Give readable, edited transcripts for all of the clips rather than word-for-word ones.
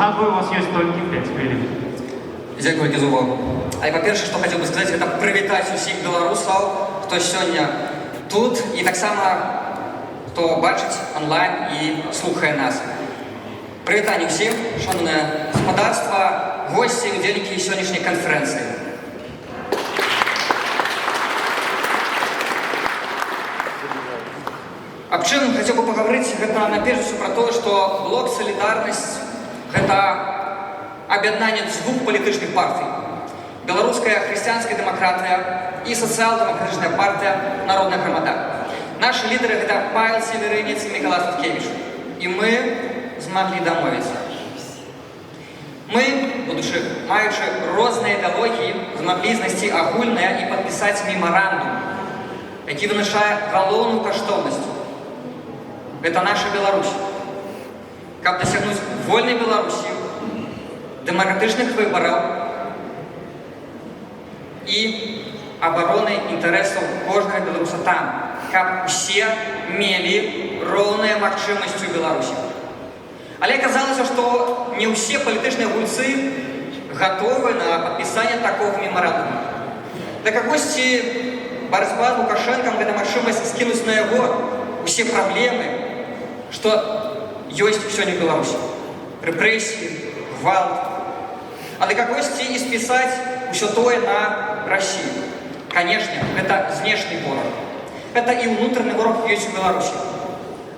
нагадую, у вас есть только 5 хвилин. Дзякуйте за увагу. А па-першае, што хацеў бы сказаць, гэта прывітаць усіх беларусаў, хто сёння тут і таксама хто бачыць онлайн і слухае нас. Прывітанне ўсім, шановнае гаспадарства, госці, удзельнікі сённяшняй канферэнцыі. Аб чым хацеў бы пагаварыць, гэта наперш пра тое, што блок «Салідарнасць» гэта аб'яднанне дзвюх палітычных партый. Беларуская хрысціянская дэмакратыя і сацыял-дэмакратычная партыя «Народная грамада». Нашы лідары гэта Павел Северынец і Мікалай Статкевіч. І мы змаглі дамовіцца. Мы, маючы розныя ідэалогіі, змаглі знайсці агульнае і падпісаць мемарандум, які вызначае галоўную каштоўнасць. Гэта наша Беларусь. Каб дасягнуць вольнай Беларусі, дэмакратычных выбараў і абароны інтарэсаў кожнага беларуса там, каб усе мелі роўныя магчымасці ў Беларусі. Але аказалася, што не ўсе палітычныя гульцы гатовы на падпісанне такога мемарандума. Да кагосьці барацьба з Лукашэнкам гэта магчымасць скінуць на яго усе праблемы, што ёсць сёння ў Беларусі. Рэпрэсіі, гвалт. А для кагосьці і спісаць усё тое на Расію. Канешне, гэта знешні вораг. Гэта і ўнутраны вораг ёсць у Беларусі.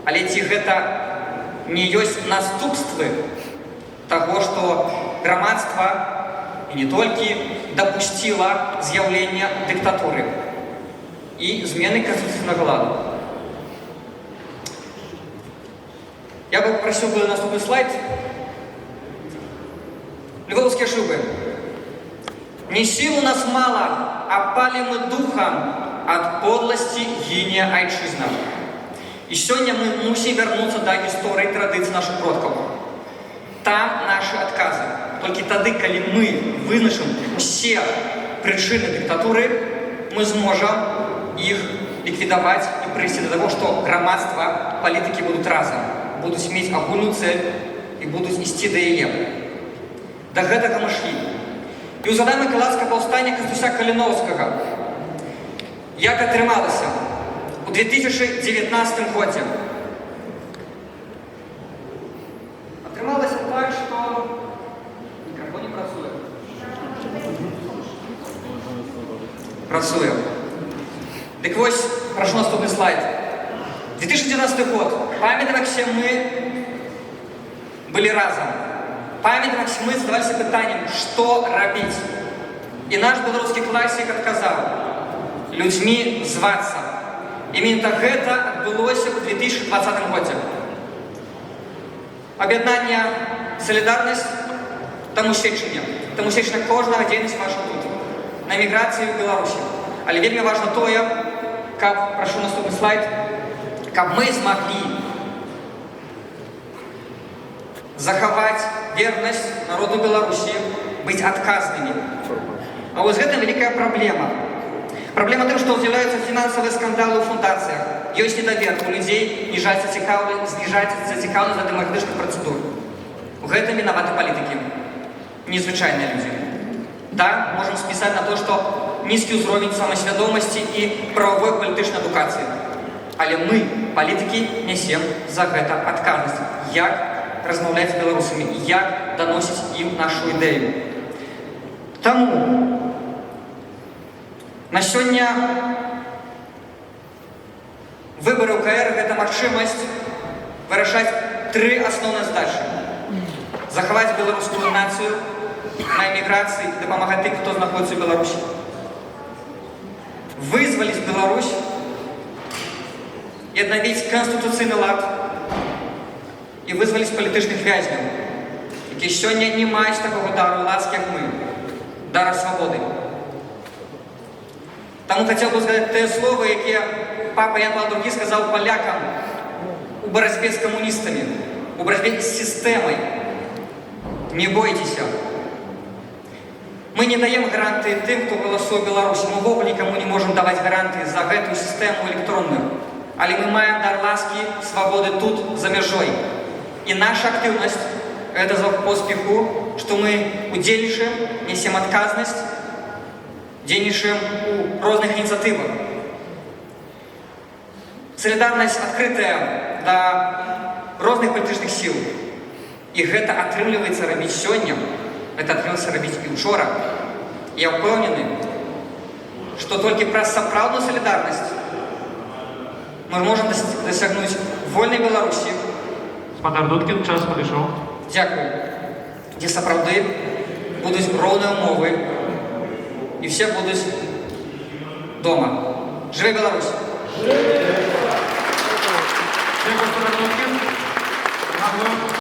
Але ці гэта не ёсць наступствы таго, што грамадства і не толькі дапусціла з'яўлення дыктатуры і змены канстытуцыйнага ладу. Я бы попросил бы наступный слайд. Львовские шубы. Не сил у нас мало, а пали мы духом от подлости гине айчизна. И сегодня мы мусим вернуться до истории традиций наших продков. Там наши отказы. Только тогда, когда мы вызначим все причины диктатуры, мы сможем их ликвидовать и привести до того, что громадство, политики будут разом. Будут иметь агульную цель и будут ісці да яе. Да гэтага мы шлі. І ўзадай Миколаївське паўстанне Кастуся Каліновскага. Як атрымалася? У 2019 годзе. Атрымалася так, што мікрафон не працуе. Працуе. Дык вось, прашу наступны слайд. 2019 год. Памятаем, все мы были разом. Памятаем, все мы задавались питанием, что робить. И наш белорусский классик отказал людьми зваться. Именно это отбылось в 2020 году. Объединение «Солидарность» тому свідчення кожного діяльність ваша тут, на еміграції в Білорусі. Але вельми важно тое, как, прошу наступний слайд, каб мы смогли захаваць вернасць народу Беларусі, быть отказными. А вот гэта великая проблема. Проблема тым, што з'яўляюцца фінансавыя скандалы ў фундацыях. Ёсць недавер у людзей, зніжаецца зацікаўленасць да дэмакратычных працэдур. У гэтым вінаваты палітыкі, незвычайныя людзі. Да, можам спісаць на то, што нізкі ўзровень самасвядомасці і прававой палітычнай адукацыі. Але мы, палітыкі, нясем за гэта адказнасць. Як размаўляць з беларусамі, як даносіць ім нашу ідэю. Таму на сёння выбары УКР гэта магчымасць вырашаць тры асноўныя задачы. Захаваць беларускую нацыю на эміграцыі, дапамагаць тым, хто знаходзіцца ў Беларусі. Вызваліць Беларусь і аднавіць канстытуцыйны лад і вызваліць палітычных вязняў, які сёння не маюць такога дару ласкі, як мы, дара свабоды. Таму хацеў бы сказаць тыя словы, якія папа Ян Павел II сказаў палякам у барацьбе з камуністамі, у барацьбе з сістэмай. Не бойцеся. Мы не даем гарантыі тым, хто галасуе ў Беларусі. Мы ўвогуле нікаму не можам даваць гарантыі за гэтую сістэму электронную. Але мы маем дар ласкі, свабоды тут, за мяжой. І наша актыўнасць это за поспеху, что мы удзельнічаем, несем адказнасць, дзейнічаем у розных ініцыятывах. Солідарнасць адкрытая да розных палітычных сіл. І гэта атрымліваецца рабіць сёння, гэта атрымліваецца рабіць і ўчора. Я ўпэўнены, што толькі праз сапраўдную салідарнасць мы можам дасягнуць вольнай Беларусі. Гаспадар Дудкін, час падышоў. Дзякую. Дзе сапраўды будуць роўныя ўмовы і все будуць дома. Жыве Беларусь! Дякую, гаспадар Дудкін.